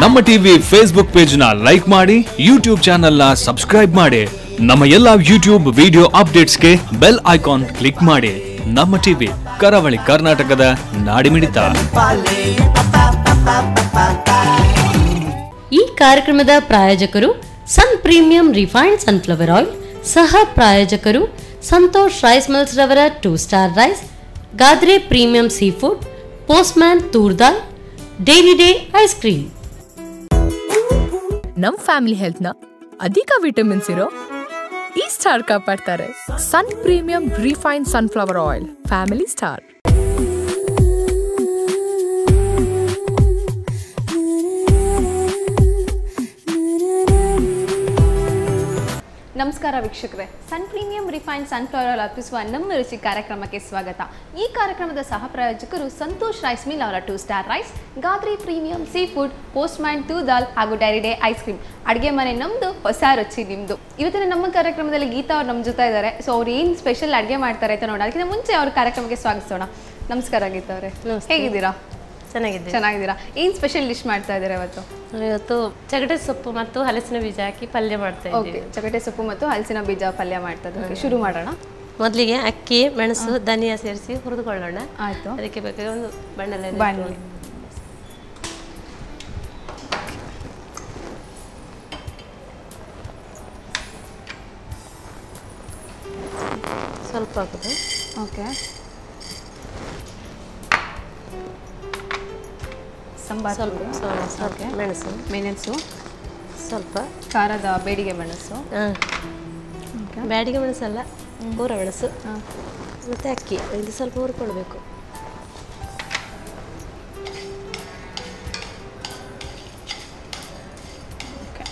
ನಮ್ಮ TV Facebook page ನ like ಮಾಡಿ, ಯೂಟ್ಯೂಬ್ ಚಾನೆಲ್ ನ ಸಬ್ಸ್ಕ್ರೈಬ್ ಮಾಡಿ, ನಮ್ಮ ಎಲ್ಲಾ ಯೂಟ್ಯೂಬ್ ವಿಡಿಯೋ ಅಪ್ಡೇಟ್ಸ್ಗೆ ಬೆಲ್ ಐಕಾನ್ ಕ್ಲಿಕ್ ಮಾಡಿ. ನಮ್ಮ ಟಿವಿ ಕರಾವಳಿ ಕರ್ನಾಟಕದ ನಾಡಿಮಿಡಿತ. ಈ ಕಾರ್ಯಕ್ರಮದ ಪ್ರಾಯೋಜಕರು Sun Premium refined sunflower Oil, ಸಹ ಪ್ರಾಯೋಜಕರು ಸಂತೋಷ್ ರೈಸ್ ಮಿಲ್ಸ್ ರವರ 2 Star Rice, Gadre Premium Sea Food, Postman toor dal, daily Day Ice Cream. ನಮ್ ಫ್ಯಾಮಿಲಿ ಹೆಲ್ತ್ ನ ಅಧಿಕ ವಿಟಮಿನ್ಸ್ ಇರೋ ಈ ಸ್ಟಾರ್ ಕಾಪಾಡ್ತಾರೆ. Sun Premium refined sunflower Oil, family star. ನಮಸ್ಕಾರ ವೀಕ್ಷಕರೇ, ಸನ್ ಪ್ರೀಮಿಯಂ ರಿಫೈನ್ಡ್ ಸನ್ಫ್ಲವರ್ ಆಯಿಲ್ ಅರ್ಪಿಸುವ ನಮ್ಮ ರುಚಿ ಕಾರ್ಯಕ್ರಮಕ್ಕೆ ಸ್ವಾಗತ. ಈ ಕಾರ್ಯಕ್ರಮದ ಸಹ ಪ್ರಾಯೋಜಕರು ಸಂತೋಷ್ ರೈಸ್ ಮಿಲ್ ಅವರ 2 Star Rice, Gadre Premium Sea Food, Postman toor dal ಹಾಗೂ ಡೈರಿ ಡೇ ಐಸ್ ಕ್ರೀಮ್. ಅಡುಗೆ ಮನೆ ನಮ್ಮದು, ಹೊಸ ರುಚಿ ನಿಮ್ಮದು. ಇವತ್ತಿನ ನಮ್ಮ ಕಾರ್ಯಕ್ರಮದಲ್ಲಿ ಗೀತಾ ಅವ್ರು ನಮ್ಮ ಜೊತೆ ಇದ್ದಾರೆ. ಸೊ ಅವ್ರು ಏನು ಸ್ಪೆಷಲ್ ಅಡುಗೆ ಮಾಡ್ತಾರೆ ಅಂತ ನೋಡೋಣ. ಅದಕ್ಕಿಂತ ಮುಂಚೆ ಅವ್ರ ಕಾರ್ಯಕ್ರಮಕ್ಕೆ ಸ್ವಾಗತಿಸೋಣ. ನಮಸ್ಕಾರ ಗೀತಾ ಅವರೇ, ಹೇಗಿದ್ದೀರಾ? ಚೆನ್ನಾಗಿದ್ದೀರಾ. ಏನು ಸ್ಪೆಷಲ್ ಡಿಶ್ ಮಾಡ್ತಾ ಇದ್ದೀರಾ ಇವತ್ತು? ಇವತ್ತು ಚಗಟೆ ಸೊಪ್ಪು ಮತ್ತು ಹಲಸಿನ ಬೀಜ ಹಾಕಿ ಪಲ್ಯ ಮಾಡ್ತಾ ಇದ್ದೀವಿ. ಚಗಟೆ ಸೊಪ್ಪು ಮತ್ತು ಹಲಸಿನ ಬೀಜ ಪಲ್ಯ ಮಾಡ್ತಾ ಇದ್ದೀವಿ. ಶುರು ಮಾಡೋಣ. ಮೊದಲಿಗೆ ಅಕ್ಕಿ, ಮೆಣಸು, ಧನಿಯಾ ಸೇರಿಸಿ ಹುರಿದುಕೊಳ್ಳೋಣ. ಆಯಿತು. ಅದಕ್ಕೆ ಬೇಕಾಗಿ ಒಂದು ಬಾಣಲೆ ಸ್ವಲ್ಪ ಹಾಕೋದು. ಓಕೆ. ಸ್ವಲ್ಪ ಮೆಣಸು, ಸ್ವಲ್ಪ ಖಾರದ ಬೇಡಿಗೆ ಮೆಣಸು, ಬ್ಯಾಡಿಗೆ ಮೆಣಸಲ್ಲ, ಪೂರ ಮೆಣಸು, ಮತ್ತು ಅಕ್ಕಿ ಇದು ಸ್ವಲ್ಪ ಹುರ್ಕೊಳ್ಬೇಕು.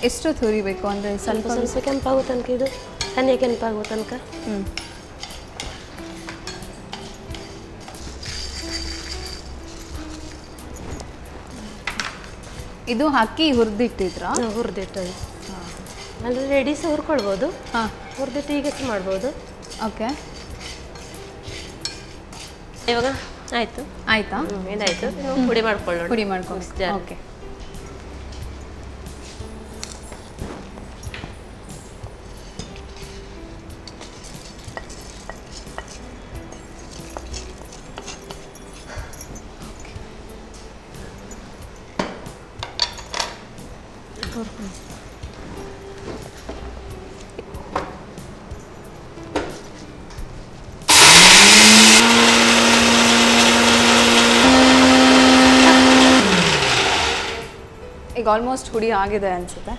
ಎಷ್ಟೊತ್ತು ಹುರಿಬೇಕು? ಅಂದರೆ ಸ್ವಲ್ಪ ಕೆಂಪಾಗೋ ತನಕ, ಇದು ತನಿಯ ಕೆಂಪಾಗೋ ತನಕ. ಇದು ಅಕ್ಕಿ ಹುರಿದಿಟ್ಟಿದ್ರಾ? ಹುರಿದಿಟ್ಟದು ಅಂದರೆ ರೆಡಿ ಸಹ ಹುರ್ಕೊಳ್ಬೋದು. ಹುರಿದಿಟ್ಟು ಈಗ ಸಹ ಮಾಡ್ಬೋದು. ಓಕೆ. ಇವಾಗ ಆಯಿತು. ಆಯಿತಾ? ಇದಾಯಿತು. ಪುಡಿ ಮಾಡ್ಕೊಳ್ಳೋಣ. ಪುಡಿ ಮಾಡ್ಕೊಂಡು. ಓಕೆ. ಈಗ ಆಲ್ಮೋಸ್ಟ್ ಹುಡಿ ಆಗಿದೆ ಅನಿಸುತ್ತೆ.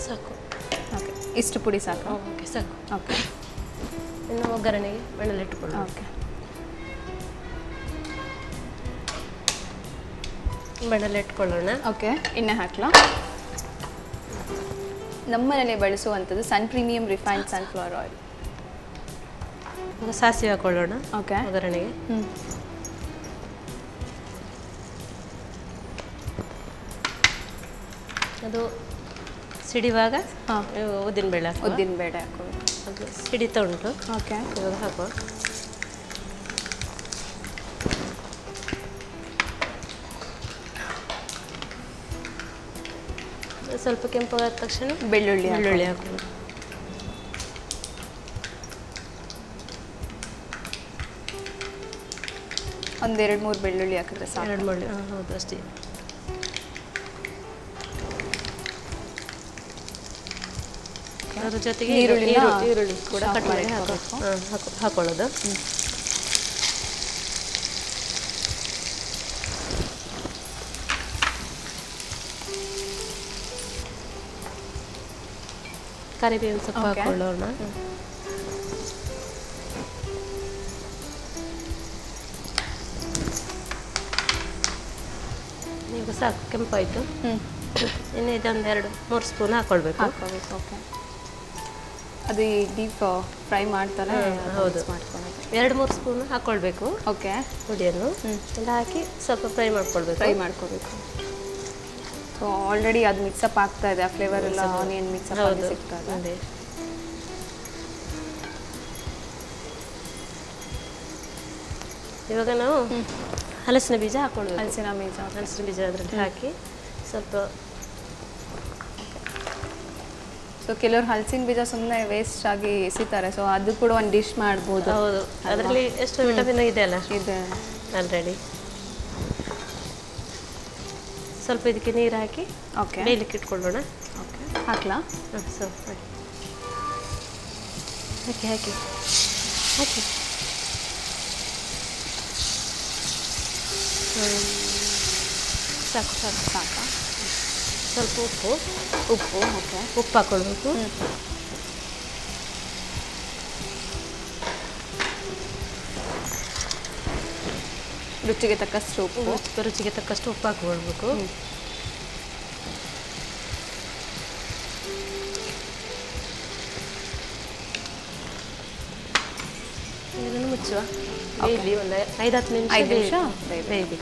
ಸಾಕು. ಓಕೆ, ಇಷ್ಟು ಪುಡಿ ಸಾಕು? ಓಕೆ, ಸಾಕು. ಓಕೆ. ಇನ್ನು ಒಗ್ಗರಣೆಗೆ ಬೆಣ್ಣೆ ಇಟ್ಕೊಳ್ಳೋಣ. ಓಕೆ. ಬೆಣ್ಣೆ ಇಟ್ಕೊಳ್ಳೋಣ. ಓಕೆ. ಎಣ್ಣೆ ಹಾಕ್ಲಾ? ನಮ್ಮನೇಲೆ ಬಳಸುವಂಥದ್ದು ಸನ್ ಪ್ರೀಮಿಯಂ ರಿಫೈನ್ಡ್ ಸನ್ಫ್ಲವರ್ ಆಯಿಲ್. ಸಾಸಿವೆ ಹಾಕೊಳ್ಳೋಣ. ಓಕೆ. ಒಗ್ಗರಣೆಗೆ ಅದು ಸಿಡಿವಾಗ ಉದ್ದಿನಬೇಳೆ ಹಾಕೋದು. ಅದು ಸಿಡಿತಾ ಉಂಟು. ಓಕೆ. ಇವಾಗ ಹಾಕುವ. ಸ್ವಲ್ಪ ಕೆಂಪಾದ ತಕ್ಷಣ ಬೆಳ್ಳುಳ್ಳಿ ಹಾಕೋದು. ಒಂದು 2-3 ಬೆಳ್ಳುಳ್ಳಿ ಹಾಕಿದ್ರೆ ಸಾಕು. 2-3. ಹೌದು, ಅಷ್ಟೇ. ಅದ್ರ ಜೊತೆಗೆ ಈರುಳ್ಳಿ ಕೂಡ ಕಟ್ ಮಾಡಿ ಹಾಕೊಳ್ಳೋದು. ಕರಿಬೇವಿನ ಸೊಪ್ಪು ಹಾಕೊಳ್ಳೋಣ. ಈಗ ಸಾಕು, ಕೆಂಪಾಯಿತು. ಇನ್ನು ಇದೊಂದು 2-3 ಸ್ಪೂನ್ ಹಾಕೊಳ್ಬೇಕು. ಓಕೆ. ಅದು ಡೀಪ್ ಫ್ರೈ ಮಾಡ್ತಾರೆ? ಹೌದು, 2-3 ಸ್ಪೂನ್ ಹಾಕ್ಕೊಳ್ಬೇಕು. ಓಕೆ. ಪುಡಿಯನ್ನು ಎಲ್ಲ ಹಾಕಿ ಸ್ವಲ್ಪ ಫ್ರೈ ಮಾಡ್ಕೊಳ್ಬೇಕು. ಸೊ ಆಲ್ರೆಡಿ ಅದು ಮಿಕ್ಸಪ್ ಆಗ್ತಾ ಇದೆ, ಆ ಫ್ಲೇವರ್ ಎಲ್ಲ ಆನಿಯನ್ ಮಿಕ್ಸಪ್ ಆಗಿ ಸಿಗ್ತಾ ಇದೆ. ಇವಾಗ ನಾವು ಹಲಸಿನ ಬೀಜ ಹಾಕ್ಕೊಳ್ಬೇಕು. ಹಲಸಿನ ಬೀಜ ಅದರಲ್ಲಿ ಹಾಕಿ ಸ್ವಲ್ಪ. ಸೊ ಕೆಲವರು ಹಲಸಿನ ಬೀಜ ಸುಮ್ಮನೆ ವೇಸ್ಟ್ ಆಗಿ ಎಸಿತಾರೆ, ಸೊ ಅದು ಕೂಡ ಒಂದು ಡಿಶ್ ಮಾಡ್ಬೋದು. ಹೌದು, ಅದರಲ್ಲಿ ಎಷ್ಟು ವಿಟಮಿನ್ ಇದೆ ಅಲ್ಲ, ಇದೆ ಆಲ್ರೆಡಿ. ಸ್ವಲ್ಪ ಇದಕ್ಕೆ ನೀರು ಹಾಕಿ ಬೇಯಲಿಕ್ಕೆ ಇಟ್ಕೊಳ್ಳೋಣ. ಹಾಕ್ಲಾ? ಸ್ವಲ್ಪ ಹಾಕಿ ಸಾಕು ಸಾಕಾ? ಸ್ವಲ್ಪ ಉಪ್ಪು ಹಾಕ್ಕೊಳ್ಬೇಕು. ರುಚಿಗೆ ತಕ್ಕಷ್ಟು ಉಪ್ಪು ಹಾಕ್ಕೊಳ್ಬೇಕು. ಇದನ್ನು ಮುಚ್ಚುವ, ಬೇಯಲಿ ಒಂದು 5-10 ನಿಮಿಷ ಬೇಯಲಿ.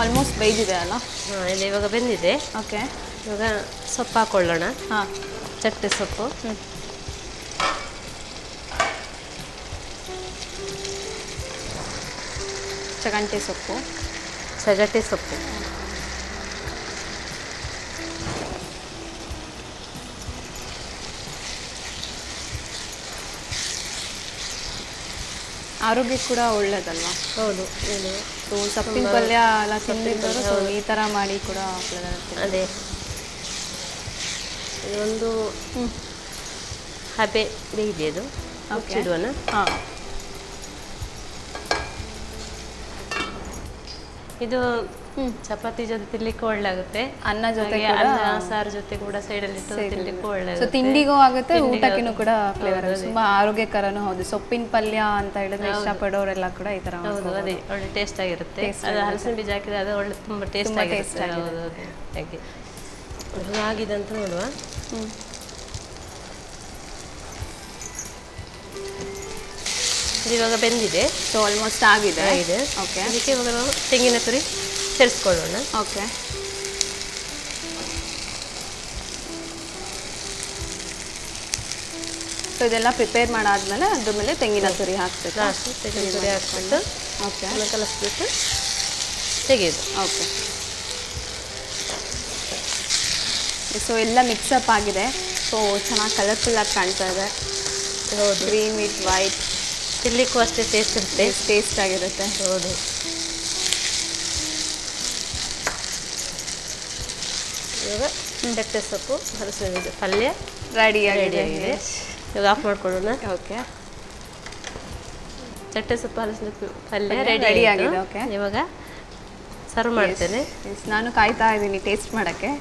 ಆಲ್ಮೋಸ್ಟ್ ಬೇಯ್ದಿದೆ ಅಲ್ಲ? ಇದು ಇವಾಗ ಬೆಂದಿದೆ. ಓಕೆ, ಇವಾಗ ಸೊಪ್ಪು ಹಾಕ್ಕೊಳ್ಳೋಣ. ಚಟ್ಟೆ ಸೊಪ್ಪು, ಚಗಟೆ ಸೊಪ್ಪು, ಆರೋಗ್ಯಕ್ಕೆ ಕೂಡ ಒಳ್ಳೇದಲ್ವಾ? ಹೌದು. ಸೊ ಸೊಪ್ಪಿನ ಪಲ್ಯ ಎಲ್ಲ ತಿಂದಿದ್ದವರು ಸೊ ಈ ಥರ ಮಾಡಿ ಕೂಡ ಅದೇ ಇದೊಂದು ಹಬೆ ಬೇಯಿದೆ, ಅದು ಮುಚ್ಚಿಡುವನ. ಇದು ಚಪಾತಿ ಜೊತೆ ತಿನ್ಲಿಕ್ಕೆ ಒಳ್ಳೆ ಆಗುತ್ತೆ, ಅನ್ನ ಜೊತೆ, ಅನ್ನ ಸಾರು ಜೊತೆ ಕೂಡ ಸೈಡಲ್ಲಿ ಇಟ್ಟು ತಿನ್ಲಿಕ್ಕೆ ಒಳ್ಳೆ. ಸೊ ತಿಂಡಿಗೂ ಆಗುತ್ತೆ, ಊಟಕ್ಕಿನೂ ಕೂಡ ಫ್ಲೇವರ್, ತುಂಬಾ ಆರೋಗ್ಯಕರನೂ ಹೌದು. ಸೊಪ್ಪಿನ ಪಲ್ಯ ಅಂತ ಹೇಳಿದ್ರೆ ಇಷ್ಟಪಡೋರೆಲ್ಲ ಕೂಡ ಈ ತರ. ಹೌದು, ಅದೇ ಒಳ್ಳೆ ಟೇಸ್ಟ್ ಆಗಿರುತ್ತೆ. ಅದು ಹಲಸಿನ ಬೀಜ ಹಾಕಿದ್ರೆ ಅದು ಒಳ್ಳೆ ತುಂಬಾ ಟೇಸ್ಟ್ ಆಗಿರುತ್ತೆ. ಹಾಗೆ ಆಗಿದೆ ಅಂತ ನೋಡುವ. ಇವಾಗ ಬೆಂದಿದೆ, ಸೊ ಆಲ್ಮೋಸ್ಟ್ ಆಗಿದೆ. ಓಕೆ, ಅದಕ್ಕೆ ಇವಾಗ ನಾವು ತೆಂಗಿನ ತುರಿ ಸೇರಿಸ್ಕೊಳ್ಳೋಣ. ಓಕೆ, ಸೊ ಇದೆಲ್ಲ ಪ್ರಿಪೇರ್ ಮಾಡಾದ್ಮೇಲೆ ಅದ್ರ ಮೇಲೆ ತೆಂಗಿನ ತುರಿ ಹಾಕ್ಬೇಕು. ತೆಂಗಿನ ತುರಿ ಹಾಕ್ಬಿಟ್ಟು ಓಕೆ ಕಲಿಸ್ಬಿಟ್ಟು ತೆಗೆಯೋದು. ಓಕೆ, ಸೊ ಎಲ್ಲ ಮಿಕ್ಸಪ್ ಆಗಿದೆ. ಸೊ ಚೆನ್ನಾಗಿ ಕಲರ್ಫುಲ್ಲಾಗಿ ಕಾಣ್ತಾ ಇದೆ. ಹೌದು, ಗ್ರೀನ್ ವಿತ್ ವೈಟ್, ತಿನ್ಲಿಕ್ಕೂ ಅಷ್ಟೇ ಟೇಸ್ಟ್ ಇರುತ್ತೆ, ಟೇಸ್ಟ್ ಆಗಿರುತ್ತೆ. ಹೌದು. ಇವಾಗ ಚಟ್ಟೆ ಸೊಪ್ಪು ಹಲಸಿನ ಬೀಜ ಪಲ್ಯ ರೆಡಿ ಆಗಿದೆ. ಇವಾಗ ಆಫ್ ಮಾಡ್ಕೊಳ್ಳೋಣ. ಓಕೆ, ಚಟ್ಟೆ ಸೊಪ್ಪು ಹಲಸಿನ ಪಲ್ಯ ರೆಡಿ ಆಗಿದೆ. ಓಕೆ, ಇವಾಗ ಸರ್ವ್ ಮಾಡ್ತೇನೆ. ನಾನು ಕಾಯ್ತಾ ಇದ್ದೀನಿ ಟೇಸ್ಟ್ ಮಾಡೋಕ್ಕೆ.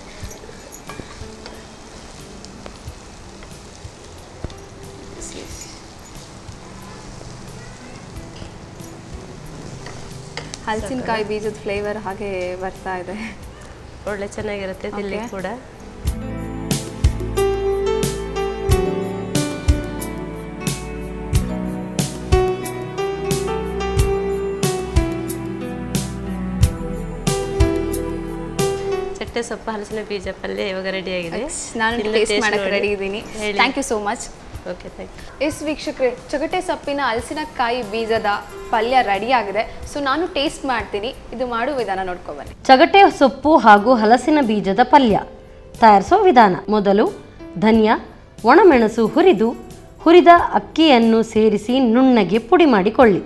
ಹಲಸಿನಕಾಯಿ ಬೀಜದ ಫ್ಲೇವರ್ ಹಾಗೆ ಬರ್ತಾ ಇದೆ, ಒಳ್ಳೆ ಚೆನ್ನಾಗಿರುತ್ತೆ ತಿನ್ಲಿಕ್ಕೆ ಕೂಡ. ಚಟ್ಟೆ ಸೊಪ್ಪು ಹಲಸಿನ ಬೀಜ ಪಲ್ಯ ಇವಾಗ ರೆಡಿ ಆಗಿದೆ. ನಾನು ಟೇಸ್ಟ್ ಮಾಡಕ್ಕೆ ರೆಡಿ ಇದ್ದೀನಿ. Thank you so much. Okay, thank you. Yes ವೀಕ್ಷಕರೇ, ಚಗಟೆ ಸೊಪ್ಪಿನ ಹಲಸಿನಕಾಯಿ ಬೀಜದ ಪಲ್ಯ ರೆಡಿ ಆಗಿದೆ. ಸೊ ನಾನು ಟೇಸ್ಟ್ ಮಾಡ್ತೀನಿ. ಇದು ಮಾಡುವ ವಿಧಾನ ನೋಡ್ಕೊಬನ್ನಿ. ಚಗಟೆ ಸೊಪ್ಪು ಹಾಗೂ ಹಲಸಿನ ಬೀಜದ ಪಲ್ಯ ತಯಾರಿಸೋ ವಿಧಾನ. ಮೊದಲು ಧನಿಯಾ, ಒಣಮೆಣಸು ಹುರಿದ ಅಕ್ಕಿಯನ್ನು ಸೇರಿಸಿ ನುಣ್ಣಗೆ ಪುಡಿ ಮಾಡಿಕೊಳ್ಳಿ.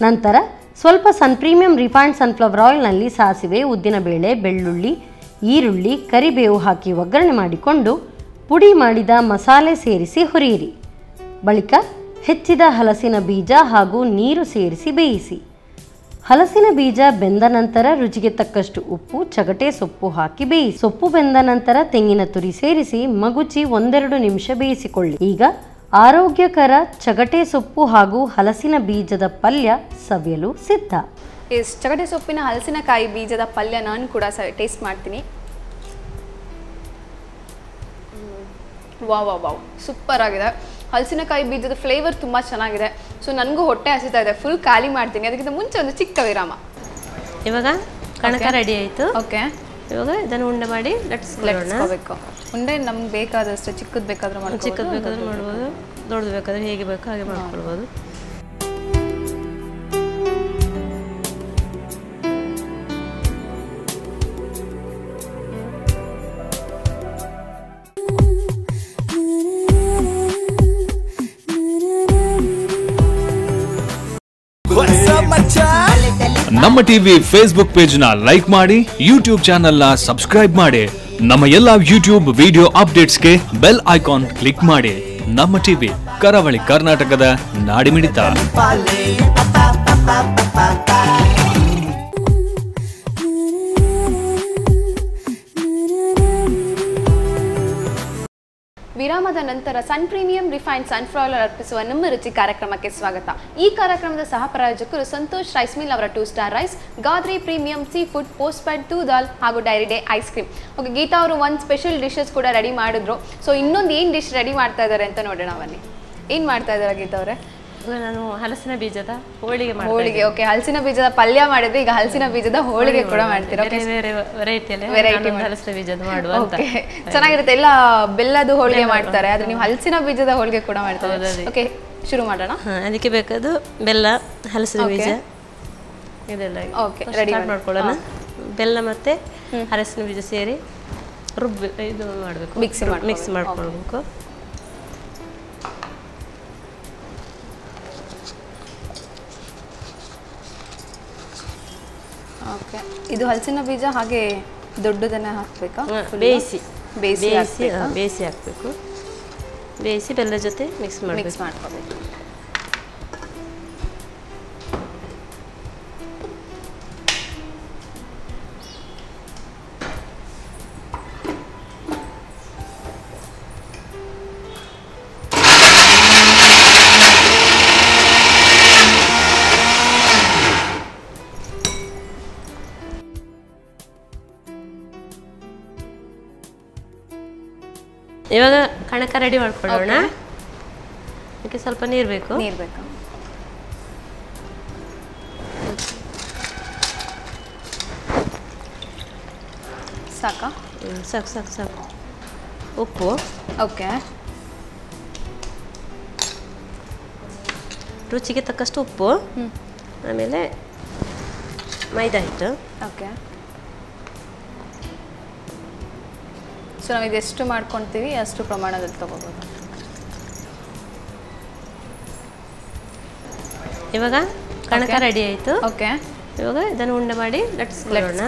ನಂತರ ಸ್ವಲ್ಪ ಪ್ರೀಮಿಯಂ ರಿಫೈನ್ಡ್ ಸನ್ಫ್ಲವರ್ ಆಯಿಲ್ನಲ್ಲಿ ಸಾಸಿವೆ, ಉದ್ದಿನಬೇಳೆ, ಬೆಳ್ಳುಳ್ಳಿ, ಈರುಳ್ಳಿ, ಕರಿಬೇವು ಹಾಕಿ ಒಗ್ಗರಣೆ ಮಾಡಿಕೊಂಡು ಪುಡಿ ಮಾಡಿದ ಮಸಾಲೆ ಸೇರಿಸಿ ಹುರಿಯಿರಿ. ಬಳಿಕ ಹೆಚ್ಚಿದ ಹಲಸಿನ ಬೀಜ ಹಾಗೂ ನೀರು ಸೇರಿಸಿ ಬೇಯಿಸಿ. ಹಲಸಿನ ಬೀಜ ಬೆಂದ ನಂತರ ರುಚಿಗೆ ತಕ್ಕಷ್ಟು ಉಪ್ಪು, ಚಗಟೆ ಸೊಪ್ಪು ಹಾಕಿ ಬೇಯಿಸಿ. ಸೊಪ್ಪು ಬೆಂದ ನಂತರ ತೆಂಗಿನ ತುರಿ ಸೇರಿಸಿ ಮಗುಚಿ 1-2 ನಿಮಿಷ ಬೇಯಿಸಿಕೊಳ್ಳಿ. ಈಗ ಆರೋಗ್ಯಕರ ಚಗಟೆ ಸೊಪ್ಪು ಹಾಗೂ ಹಲಸಿನ ಬೀಜದ ಪಲ್ಯ ಸವಿಯಲು ಸಿದ್ಧ. ಎಸ್, ಚಗಟೆ ಸೊಪ್ಪಿನ ಹಲಸಿನಕಾಯಿ ಬೀಜದ ಪಲ್ಯ ನಾನು ಕೂಡ ಟೇಸ್ಟ್ ಮಾಡ್ತೀನಿ. ವಾವ್, ಸೂಪರ್ ಆಗಿದೆ. ಹಲಸಿನಕಾಯಿ ಬೀಜದ ಫ್ಲೇವರ್ ತುಂಬ ಚೆನ್ನಾಗಿದೆ. ಸೊ ನನಗೂ ಹೊಟ್ಟೆ ಹಸಿತಾ ಇದೆ, ಫುಲ್ ಖಾಲಿ ಮಾಡ್ತೀನಿ. ಅದಕ್ಕಿಂತ ಮುಂಚೆ ಒಂದು ಚಿಕ್ಕ ವಿರಾಮ. ಇವಾಗ ಕಣಕ ರೆಡಿ ಆಯಿತು. ಓಕೆ, ಇವಾಗ ಇದನ್ನು ಉಂಡೆ ಮಾಡಿ ಲಟ್ಟಿಸ್ಕೊಳ್ಳೋಣ. ಉಂಡೆ ನಮ್ಗೆ ಬೇಕಾದಷ್ಟು ಚಿಕ್ಕದು ಬೇಕಾದ್ರೆ ಮಾಡ್ಬೋದು, ಚಿಕ್ಕದು ಬೇಕಾದ್ರೆ ಮಾಡ್ಬೋದು, ದೊಡ್ಡದು ಬೇಕಾದ್ರೆ ಹೇಗೆ ಬೇಕೋ ಹಾಗೆ ಮಾಡ್ಕೊಳ್ಬೋದು. ನಮ್ಮ ಟಿವಿ ಫೇಸ್ಬುಕ್ ಪೇಜ್ ನ ಲೈಕ್ ಮಾಡಿ, ಯೂಟ್ಯೂಬ್ ಚಾನೆಲ್ ನ ಸಬ್ಸ್ಕ್ರೈಬ್ ಮಾಡಿ. ನಮ್ಮ ಎಲ್ಲಾ ಯೂಟ್ಯೂಬ್ ವಿಡಿಯೋ ಅಪ್ಡೇಟ್ಸ್ಗೆ ಬೆಲ್ ಐಕಾನ್ ಕ್ಲಿಕ್ ಮಾಡಿ. ನಮ್ಮ ಟಿವಿ ಕರಾವಳಿ ಕರ್ನಾಟಕದ ನಾಡಿಮಿಡಿತ. ವಿರಾಮದ ನಂತರ Sun Premium refined sunflower Oil ಅರ್ಪಿಸುವ ನಮ್ಮ ರುಚಿ ಕಾರ್ಯಕ್ರಮಕ್ಕೆ ಸ್ವಾಗತ. ಈ ಕಾರ್ಯಕ್ರಮದ ಸಹ ಪ್ರಾಯೋಜಕರು ಸಂತೋಷ್ ರೈಸ್ ಮಿಲ್ ಅವರ 2 Star Rice, Gadre Premium Sea Food, post pad 2 dal ಹಾಗೂ Dairy Day Ice Cream. Okay, Geetha ಅವರು ಒಂದು ಸ್ಪೆಷಲ್ ಡಿಶಸ್ ಕೂಡ ರೆಡಿ ಮಾಡಿದ್ರು. ಸೊ ಇನ್ನೊಂದು ಏನು ಡಿಶ್ ರೆಡಿ ಮಾಡ್ತಾ ಇದ್ದಾರೆ ಅಂತ ನೋಡೋಣ ಬನ್ನಿ. ಏನು ಮಾಡ್ತಾ ಇದ್ದಾರೆ ಗೀತಾ ಅವರೇ? ನಾನು ಹಲಸಿನ ಬೀಜದ ಹೋಳಿಗೆ ಮಾಡ್ತೀನಿ. ಹೋಳಿಗೆ. ಓಕೆ, ಹಲಸಿನ ಬೀಜದ ಪಲ್ಯ ಮಾಡಿದ್ರೆ ಈಗ ಹಲಸಿನ ಬೀಜದ ಹೋಳಿಗೆ ಕೂಡ ಮಾಡ್ತೀರಾ? ಬೇರೆ ವೆರೈಟಿ ಹಲಸಿನ ಬೀಜದ ಮಾಡುವ ಅಂತ. ಚೆನ್ನಾಗಿರುತ್ತೆ. ಎಲ್ಲ ಬೆಲ್ಲದ ಹೋಳಿಗೆ ಮಾಡ್ತಾರೆ, ಆದ್ರೆ ನೀವು ಹಲಸಿನ ಬೀಜದ ಹೋಳಿಗೆ ಕೂಡ ಮಾಡ್ತಾರೆ. ಓಕೆ, ಶುರು ಮಾಡೋಣ. ಅದಕ್ಕೆ ಬೇಕಾದ ಬೆಲ್ಲ, ಹಲಸಿನ ಬೀಜ ಇದೆಲ್ಲ ರೆಡಿ ಮಾಡ್ಕೊಳ್ಳೋಣ. ಬೆಲ್ಲ ಮತ್ತೆ ಹಲಸಿನ ಬೀಜ ಸೇರಿ ಇದು ಮಾಡಬೇಕು, ಮಿಕ್ಸ್ ಮಾಡ್ಕೊಳ್ಬೇಕು. ಓಕೆ, ಇದು ಹಲಸಿನ ಬೀಜ ಹಾಗೆ ದೊಡ್ಡದನ್ನ ಹಾಕಬೇಕಾ? ಬೇಯಿಸಿ ಹಾಕಬೇಕು. ಬೇಯಿಸಿ ಬೆಲ್ಲ ಜೊತೆ ಮಿಕ್ಸ್ ಮಾಡ್ಕೋಬೇಕು. ಇವಾಗ ಕಣಕ ರೆಡಿ ಮಾಡ್ಕೊಳ್ಳೋಣ. ಅದಕ್ಕೆ ಸ್ವಲ್ಪ ನೀರು ಬೇಕು. ಸಾಕಾ? ಸಾಕು. ಉಪ್ಪು. ಓಕೆ, ರುಚಿಗೆ ತಕ್ಕಷ್ಟು ಉಪ್ಪು. ಆಮೇಲೆ ಮೈದಾ ಹಿಟ್ಟು. ಓಕೆ, ಸೊ ನಾವು ಇದೆಷ್ಟು ಮಾಡ್ಕೊಳ್ತೀವಿ ಅಷ್ಟು ಪ್ರಮಾಣದಲ್ಲಿ ತಗೋಬೋದು. ಇವಾಗ ಕಣಕ ರೆಡಿ ಆಯಿತು. ಓಕೆ, ಇವಾಗ ಇದನ್ನು ಉಂಡೆ ಮಾಡಿ ಲಟ್ಟಿಸ್ಕೊಳ್ಳೋಣ.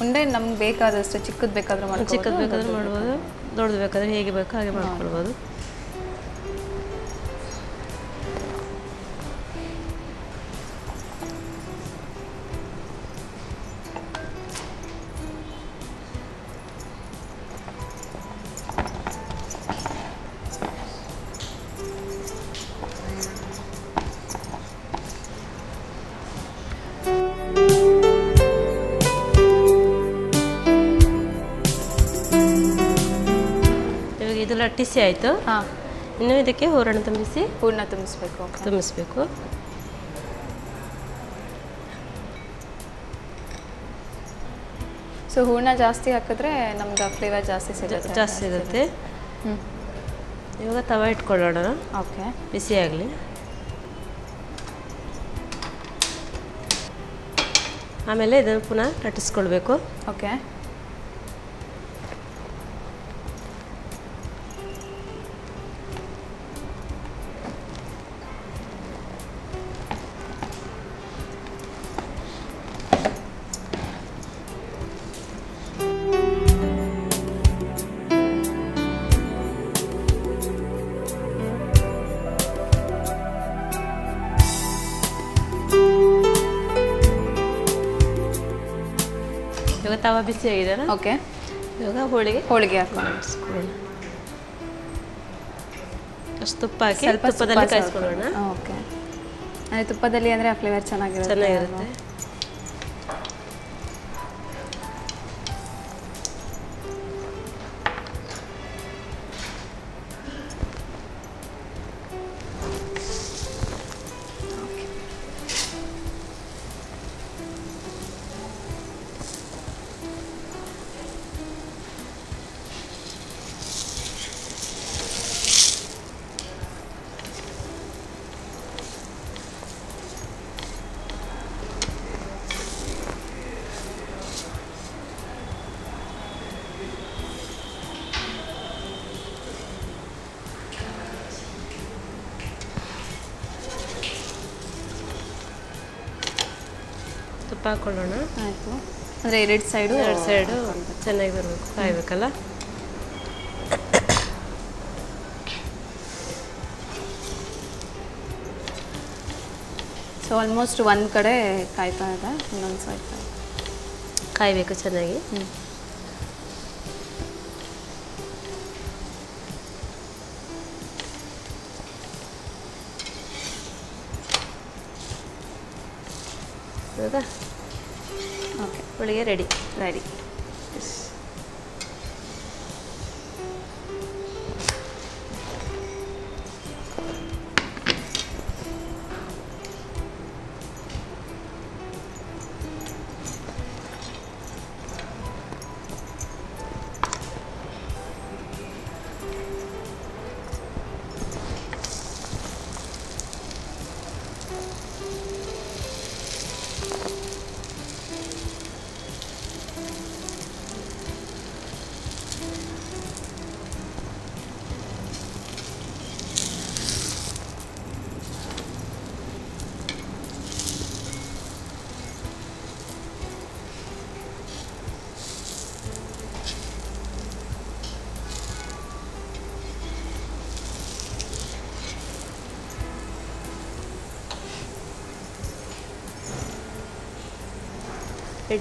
ಉಂಡೆ ನಮ್ಗೆ ಬೇಕಾದಷ್ಟು ಚಿಕ್ಕದು ಬೇಕಾದ್ರೆ ಮಾಡ್ಬೋದು, ದೊಡ್ಡದು ಬೇಕಾದ್ರೆ ಹೇಗೆ ಬೇಕೋ ಹಾಗೆ ಮಾಡ್ಕೊಳ್ಬೋದು. ಇದು ಲಟ್ಟಿಸಿ ಆಯಿತು. ಇನ್ನು ಇದಕ್ಕೆ ಹೂರಣ ತುಂಬಿಸಬೇಕು. ಸೊ ಹೂರಣ ಜಾಸ್ತಿ ಹಾಕಿದ್ರೆ ನಮ್ಗೆ ಫ್ಲೇವರ್ ಜಾಸ್ತಿ ಸಿಗುತ್ತೆ. ಇವಾಗ ತವ ಇಟ್ಕೊಳ್ಳೋಣ. ಓಕೆ, ಬಿಸಿ ಆಗಲಿ. ಆಮೇಲೆ ಇದನ್ನು ಪುನಃ ಲಟ್ಟಿಸ್ಕೊಳ್ಬೇಕು. ಓಕೆ, ಇವಾಗ ತವ ಬಿಸಿ ಆಗಿದೆ. ಓಕೆ, ಇವಾಗ ಹೋಳಿಗೆ ಹಾಕೊಳ್ಳೋಣ. ಅಷ್ಟು ತುಪ್ಪ ಹಾಕಿ ತುಪ್ಪದಲ್ಲಿ ಕಾಯಿಸ್ಕೊಳ್ಳೋಣ. ಓಕೆ, ಅಂದರೆ ತುಪ್ಪದಲ್ಲಿ ಅಂದರೆ ಆ ಫ್ಲೇವರ್ ಚೆನ್ನಾಗಿರುತ್ತೆ. ತುಪ್ಪ ಹಾಕೊಳ್ಳೋಣ. ಆಯಿತು, ಅಂದರೆ ಎರಡು ಸೈಡು ಚೆನ್ನಾಗಿ ಬರಬೇಕು, ಕಾಯಬೇಕಲ್ಲ. ಸೊ ಆಲ್ಮೋಸ್ಟ್ ಒಂದು ಕಡೆ ಕಾಯ್ತಾ ಇದೆ, ಇನ್ನೊಂದು ಸೈಡ್ ಕಾಯಬೇಕು ಚೆನ್ನಾಗಿ. ಹೌದಾ? ಓಕೆ, ಹೋಳಿಗೆ ರೆಡಿ. ರೆಡಿ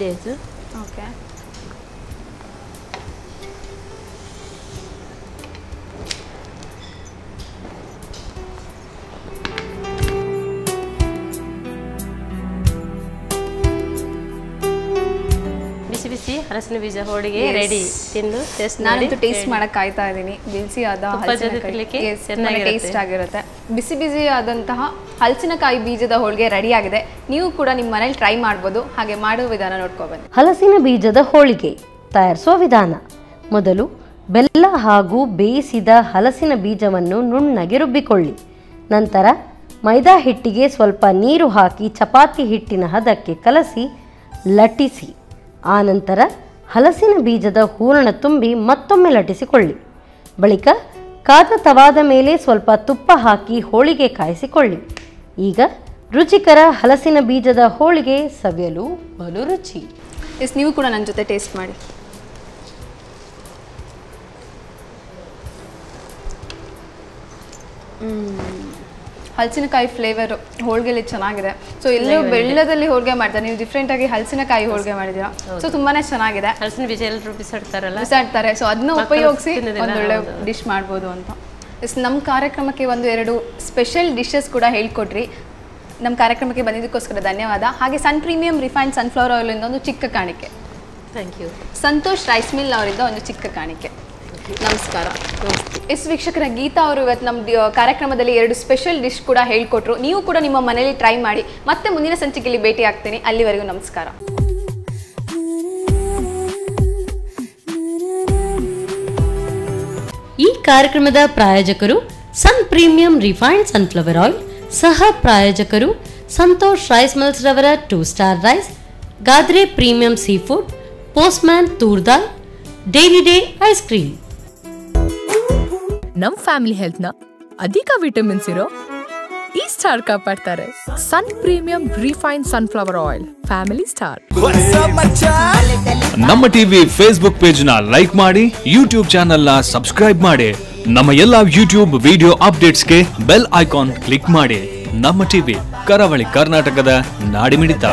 ಆಯಿತು. ಓಕೆ, ಬಿಸಿ ಬಿಸಿ ಹಲಸಿನ ಬೀಜ ಹೋಳಿಗೆ ರೆಡಿ. ತಿಂದು ನಾನಂತೂ ಟೇಸ್ಟ್ ಮಾಡಕ್ಕೆ ಕಾಯ್ತಾ ಇದ್ದೀನಿ. ಬಿಸಿ ಆದ ಟೇಸ್ಟ್ ಆಗಿರುತ್ತೆ. ಬಿಸಿ ಬಿಸಿ ಆದಂತಹ ಹಲಸಿನಕಾಯಿ ಬೀಜದ ಹೋಳಿಗೆ ರೆಡಿ ಆಗಿದೆ. ನೀವು ಕೂಡ ನಿಮ್ಮ ಮನೇಲಿ ಟ್ರೈ ಮಾಡ್ಬೋದು. ಹಾಗೆ ಮಾಡುವ ವಿಧಾನ ನೋಡ್ಕೊಬನ್ನಿ. ಹಲಸಿನ ಬೀಜದ ಹೋಳಿಗೆ ತಯಾರಿಸುವ ವಿಧಾನ: ಮೊದಲು ಬೆಲ್ಲ ಹಾಗೂ ಬೇಯಿಸಿದ ಹಲಸಿನ ಬೀಜವನ್ನು ನುಣ್ಣಗೆ ರುಬ್ಬಿಕೊಳ್ಳಿ. ನಂತರ ಮೈದಾ ಹಿಟ್ಟಿಗೆ ಸ್ವಲ್ಪ ನೀರು ಹಾಕಿ ಚಪಾತಿ ಹಿಟ್ಟಿನ ಹದಕ್ಕೆ ಕಲಸಿ ಲಟ್ಟಿಸಿ. ಆನಂತರ ಹಲಸಿನ ಬೀಜದ ಹೂರಣ ತುಂಬಿ ಮತ್ತೊಮ್ಮೆ ಲಟ್ಟಿಸಿಕೊಳ್ಳಿ. ಬಳಿಕ ಕಾದ ತವಾದ ಮೇಲೆ ಸ್ವಲ್ಪ ತುಪ್ಪ ಹಾಕಿ ಹೋಳಿಗೆ ಕಾಯಿಸಿಕೊಳ್ಳಿ. ಈಗ ರುಚಿಕರ ಹಲಸಿನ ಬೀಜದ ಹೋಳಿಗೆ ಸವಿಯಲು ಬಲು ರುಚಿ. ನೀವು ಕೂಡ ನನ್ನ ಜೊತೆ ಟೇಸ್ಟ್ ಮಾಡಿ. ಹಲಸಿನಕಾಯಿ ಫ್ಲೇವರ್ ಹೋಳಿಗೆಲಿ ಚೆನ್ನಾಗಿದೆ. ಸೊ ಎಲ್ಲರೂ ಬೆಳ್ಳದಲ್ಲಿ ಹೋಳಿಗೆ ಮಾಡ್ತಾರೆ, ನೀವು ಡಿಫ್ರೆಂಟ್ ಆಗಿ ಹಲಸಿನಕಾಯಿ ಹೋಳಿಗೆ ಮಾಡಿದ್ದೀರಾ. ಸೊ ತುಂಬಾನೇ ಚೆನ್ನಾಗಿದೆ. ಹಲಸಿನ ಬೀಜ ಎಲ್ಲರೂ ಬಿಸಾಡ್ತಾರೆ. ಸೊ ಅದನ್ನ ಉಪಯೋಗಿಸಿ ಒಂದೊಳ್ಳೆ ಡಿಶ್ ಮಾಡ್ಬೋದು ಅಂತ. ನಮ್ಮ ಕಾರ್ಯಕ್ರಮಕ್ಕೆ ಎರಡು ಸ್ಪೆಷಲ್ ಡಿಶಸ್ ಕೂಡ ಹೇಳ್ಕೊಟ್ರಿ. ನಮ್ಮ ಕಾರ್ಯಕ್ರಮಕ್ಕೆ ಬಂದಿದ್ದಕ್ಕೋಸ್ಕರ ಧನ್ಯವಾದ. ಹಾಗೆ Sun Premium refined sunflower oil ಇಂದ ಒಂದು ಚಿಕ್ಕ ಕಾಣಿಕೆ. Thank you. Santosh rice mill ಅವರಿಂದ ಒಂದು ಚಿಕ್ಕ ಕಾಣಿಕೆ. ನಮಸ್ಕಾರ. ವೀಕ್ಷಕರ, ಗೀತಾ ಅವರು ಇವತ್ತು ನಮ್ಮ ಕಾರ್ಯಕ್ರಮದಲ್ಲಿ 2 ಸ್ಪೆಷಲ್ ಡಿಶ್ ಕೂಡ ಹೇಳ್ಕೊಟ್ರು. ನೀವು ಕೂಡ ನಿಮ್ಮ ಮನೆಯಲ್ಲಿ ಟ್ರೈ ಮಾಡಿ. ಮತ್ತೆ ಮುಂದಿನ ಸಂಚಿಕೆಯಲ್ಲಿ ಭೇಟಿ ಆಗ್ತೀನಿ. ಅಲ್ಲಿವರೆಗೂ ನಮಸ್ಕಾರ. ಈ ಕಾರ್ಯಕ್ರಮದ ಪ್ರಾಯೋಜಕರು Sun Premium refined sunflower Oil, ಸಹ ಪ್ರಾಯೋಜಕರು ಸಂತೋಷ್ ರೈಸ್ ಮಿಲ್ಸ್ ರವರ 2 Star Rice, Gadre Premium Sea Food, Postman toor dal, Dairy Day Ice Cream. ನಮ್ಮ ಫ್ಯಾಮಿಲಿ ಹೆಲ್ತ್ನ ಅಧಿಕ ವಿಟಮಿನ್ಸ್ ಇರೋ ಈ ಸ್ಟಾರ್ ಕಾಪಾಡ್ತಾರೆ. Sun Premium refined sunflower Oil, family star. ನಮ್ಮ ಟಿವಿ ಫೇಸ್ಬುಕ್ ಪೇಜ್ ನ ಲೈಕ್ ಮಾಡಿ, ಯೂಟ್ಯೂಬ್ ಚಾನೆಲ್ ನ ಸಬ್ಸ್ಕ್ರೈಬ್ ಮಾಡಿ. ನಮ್ಮ ಎಲ್ಲಾ ಯೂಟ್ಯೂಬ್ ವಿಡಿಯೋ ಅಪ್ಡೇಟ್ಸ್ಗೆ ಬೆಲ್ ಐಕಾನ್ ಕ್ಲಿಕ್ ಮಾಡಿ. ನಮ್ಮ ಟಿವಿ, ಕರಾವಳಿ ಕರ್ನಾಟಕದ ನಾಡಿಮಿಡಿತ.